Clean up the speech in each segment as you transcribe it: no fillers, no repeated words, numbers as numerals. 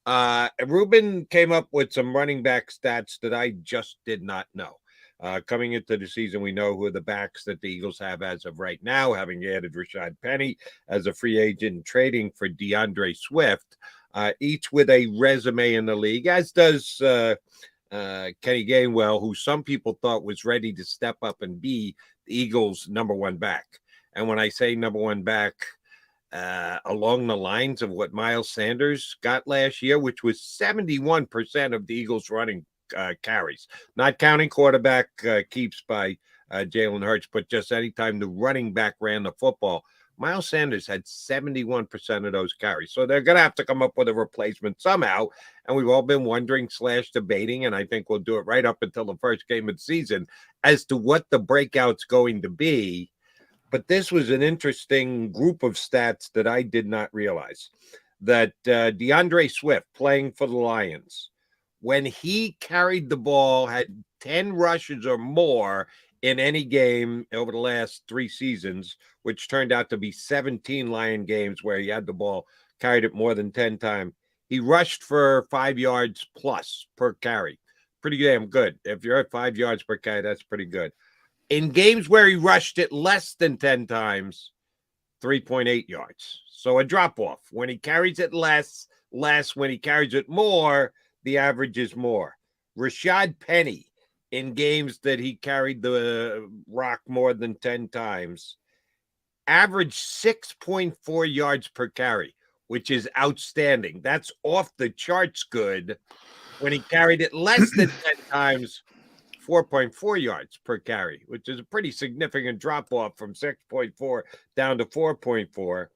Ruben came up with some running back stats that I just did not know. Coming into the season, we know who are the backs that the Eagles have as of right now, having added Rashaad Penny as a free agent, trading for DeAndre Swift, each with a resume in the league, as does Kenny Gainwell, who some people thought was ready to step up and be the Eagles' number one back. And when I say number one back, along the lines of what Miles Sanders got last year, which was 71% of the Eagles running carries, not counting quarterback keeps by Jalen Hurts, but just anytime the running back ran the football. Miles Sanders had 71% of those carries. So they're going to have to come up with a replacement somehow. And we've all been wondering / debating, and I think we'll do it right up until the first game of the season, as to what the breakout's going to be. But this was an interesting group of stats that I did not realize. That DeAndre Swift, playing for the Lions, when he carried the ball, had 10 rushes or more in any game over the last 3 seasons, which turned out to be 17 Lion games where he had the ball, carried it more than 10 times. He rushed for 5 yards plus per carry. Pretty damn good. If you're at 5 yards per carry, that's pretty good. In games where he rushed it less than 10 times, 3.8 yards. So a drop off. When he carries it less. When he carries it more, the average is more. Rashaad Penny, in games that he carried the rock more than 10 times, averaged 6.4 yards per carry, which is outstanding. That's off the charts good. When he carried it less than 10 times, 4.4 yards per carry, which is a pretty significant drop off from 6.4 down to 4.4.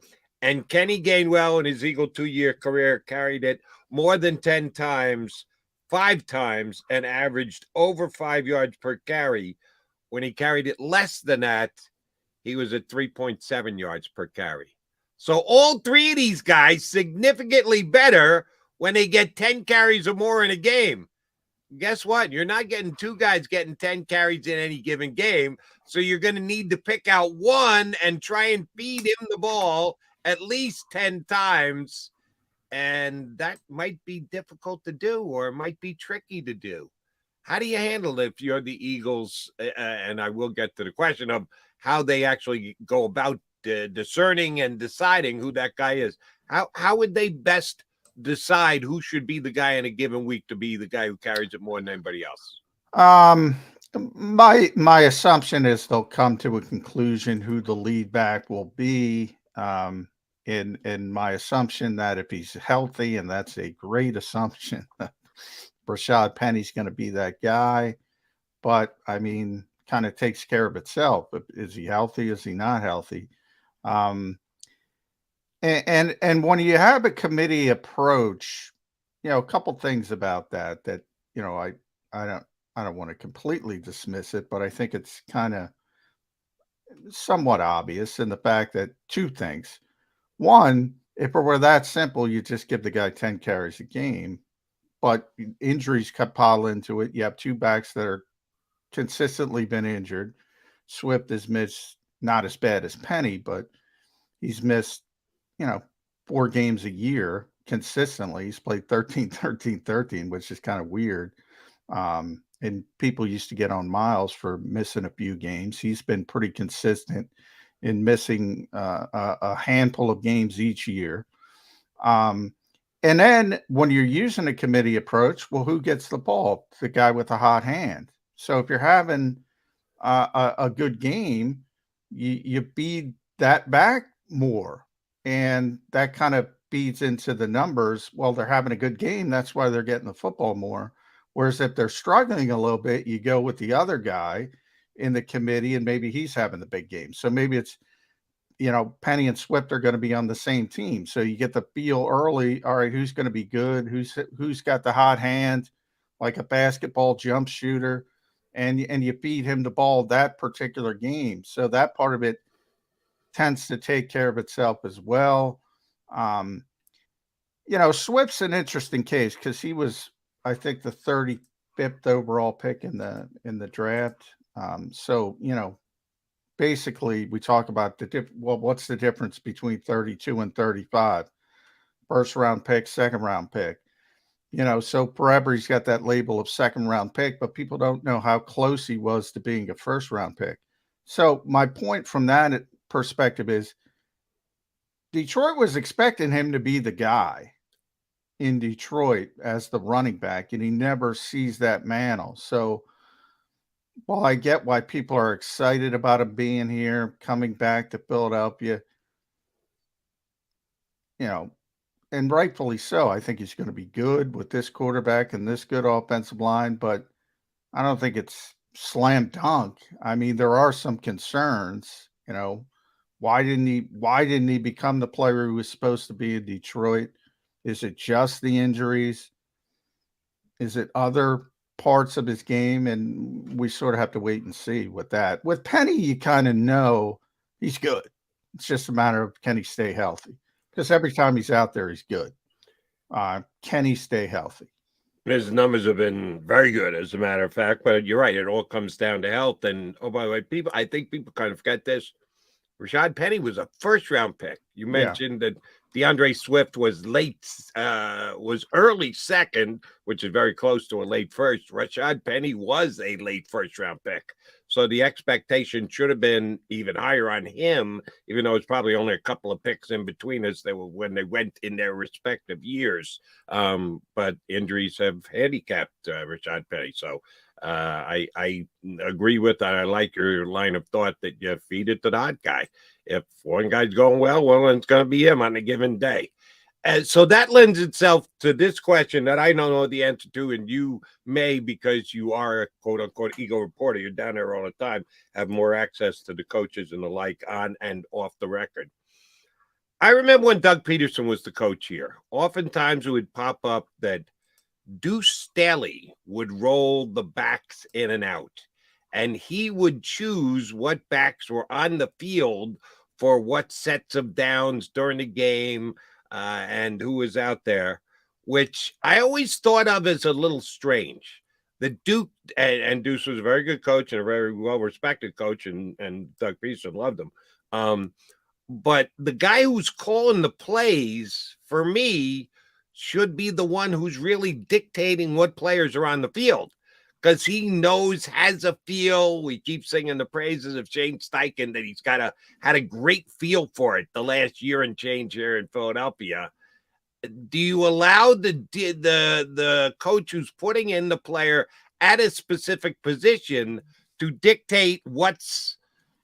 And Kenny Gainwell in his Eagle 2-year career carried it more than 10 times, 5 times, and averaged over 5 yards per carry. When he carried it less than that, he was at 3.7 yards per carry. So all three of these guys significantly better when they get 10 carries or more in a game. Guess what? You're not getting two guys getting 10 carries in any given game. So you're going to need to pick out one and try and feed him the ball at least 10 times. And that might be difficult to do, or it might be tricky to do. How do you handle it if you're the Eagles? And I will get to the question of how they actually go about discerning and deciding who that guy is. How would they best decide who should be the guy in a given week to be the guy who carries it more than anybody else? Um, my assumption is they'll come to a conclusion who the lead back will be. In my assumption that if he's healthy, and that's a great assumption, Rashaad Penny's going to be that guy. But I mean, kind of takes care of itself. Is he healthy? Is he not healthy? Um, and when you have a committee approach, a couple things about that I don't I don't want to completely dismiss it, but I think it's kind of somewhat obvious in the fact that two things. One, if it were that simple, you just give the guy 10 carries a game, but injuries could pile into it. You have two backs that are consistently been injured. Swift has missed, not as bad as Penny, but he's missed, you know, 4 games a year consistently. He's played 13, 13, 13, which is kind of weird. And people used to get on Miles for missing a few games. He's been pretty consistent in missing a handful of games each year. Um, and then when you're using a committee approach, well, who gets the ball? The guy with a hot hand. So if you're having a good game, you feed that back more. And that kind of feeds into the numbers. Well, they're having a good game. That's why they're getting the football more. Whereas if they're struggling a little bit, you go with the other guy in the committee and maybe he's having the big game. So maybe it's, Penny and Swift are going to be on the same team. So you get the feel early. All right, who's going to be good? Who's got the hot hand, like a basketball jump shooter, and you feed him the ball that particular game. So that part of it tends to take care of itself as well. Um, Swift's an interesting case because he was, I think, the 35th overall pick in the draft. Basically, we talk about what's the difference between 32 and 35? First round pick, second round pick. So forever he's got that label of second round pick, but people don't know how close he was to being a first round pick. So my point from that perspective is Detroit was expecting him to be the guy in Detroit as the running back, and he never sees that mantle. So while I get why people are excited about him being here, coming back to Philadelphia, you know, and rightfully so, I think he's going to be good with this quarterback and this good offensive line, but I don't think it's slam dunk. I mean, there are some concerns, why didn't he become the player who was supposed to be in Detroit? Is it just the injuries? Is it other parts of his game? And we sort of have to wait and see with that. With Penny, you kind of know he's good. It's just a matter of can he stay healthy? Because every time he's out there, he's good. Can he stay healthy? His numbers have been very good, as a matter of fact. But you're right; it all comes down to health. And by the way, I think people kind of forget this. Rashaad Penny was a first-round pick. You mentioned that DeAndre Swift was early second, which is very close to a late first. Rashaad Penny was a late first-round pick. So the expectation should have been even higher on him, even though it's probably only a couple of picks in between us when they went in their respective years. But injuries have handicapped Rashaad Penny. So I agree with that. I like your line of thought that you feed it to the hot guy. If one guy's going well, it's going to be him on a given day. And so that lends itself to this question that I don't know the answer to, and you may, because you are a quote-unquote Eagle reporter. You're down there all the time, have more access to the coaches and the like on and off the record. I remember when Doug Peterson was the coach here. Oftentimes it would pop up that Deuce Staley would roll the backs in and out, and he would choose what backs were on the field for what sets of downs during the game and who was out there, which I always thought of as a little strange. The Duke and Deuce was a very good coach and a very well-respected coach, and Doug Peterson loved him. But the guy who's calling the plays, for me, should be the one who's really dictating what players are on the field, because he has a feel. We keep singing the praises of Shane Steichen that he's had a great feel for it the last year and change here in Philadelphia. Do you allow the coach who's putting in the player at a specific position to dictate who's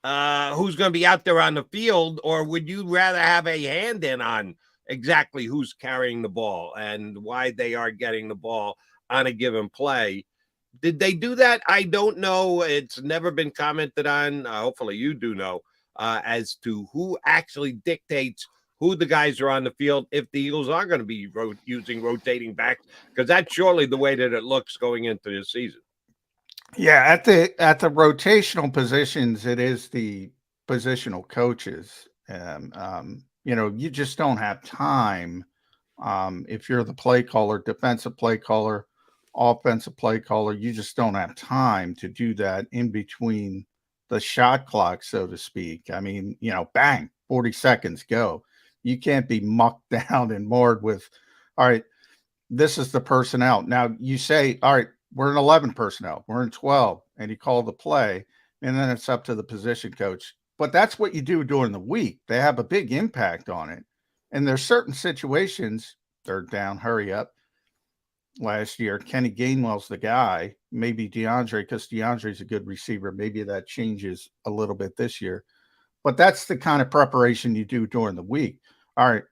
going to be out there on the field, or would you rather have a hand in on exactly who's carrying the ball and why they are getting the ball on a given play? Did they do that? I don't know. It's never been commented on. Hopefully you do know as to who actually dictates who the guys are on the field if the Eagles are going to be using rotating backs, because that's surely the way that it looks going into the season. Yeah, at the rotational positions, it is the positional coaches. You just don't have time if you're the play caller, defensive play caller, offensive play caller. You just don't have time to do that in between the shot clock, so to speak. I mean, bang, 40 seconds, go. You can't be mucked down and moored with, all right, this is the personnel. Now you say, all right, we're in 11 personnel, we're in 12, and you call the play, and then it's up to the position coach. But that's what you do during the week. They have a big impact on it. And there's certain situations, third down, hurry up. Last year, Kenny Gainwell's the guy, maybe DeAndre, because DeAndre's a good receiver. Maybe that changes a little bit this year. But that's the kind of preparation you do during the week. All right,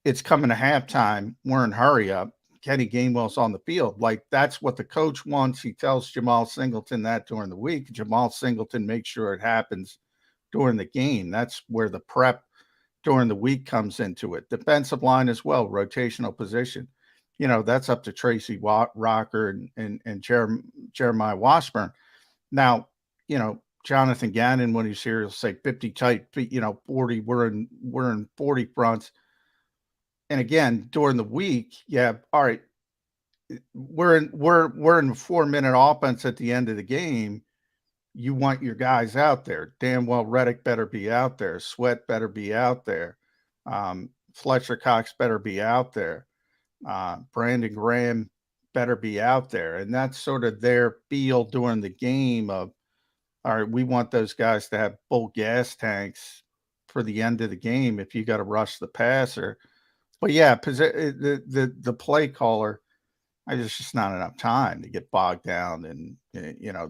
it's coming to halftime. We're in hurry up. Kenny Gainwell's on the field. Like, that's what the coach wants. He tells Jamal Singleton that during the week. Jamal Singleton makes sure it happens during the game. That's where the prep during the week comes into it. Defensive line as well, rotational position. That's up to Tracy Rocker and Jeremiah Washburn. Now, Jonathan Gannon, when he's here, he'll say 50 tight, 40. We're in 40 fronts. And again, during the week, all right, we're in 4-minute offense at the end of the game. You want your guys out there. Damn well, Reddick better be out there. Sweat better be out there. Fletcher Cox better be out there. Brandon Graham better be out there. And that's sort of their feel during the game of, all right, we want those guys to have full gas tanks for the end of the game if you got to rush the passer. But yeah, the play caller, there's just not enough time to get bogged down, and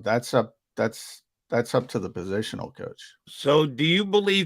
that's up to the positional coach. So do you believe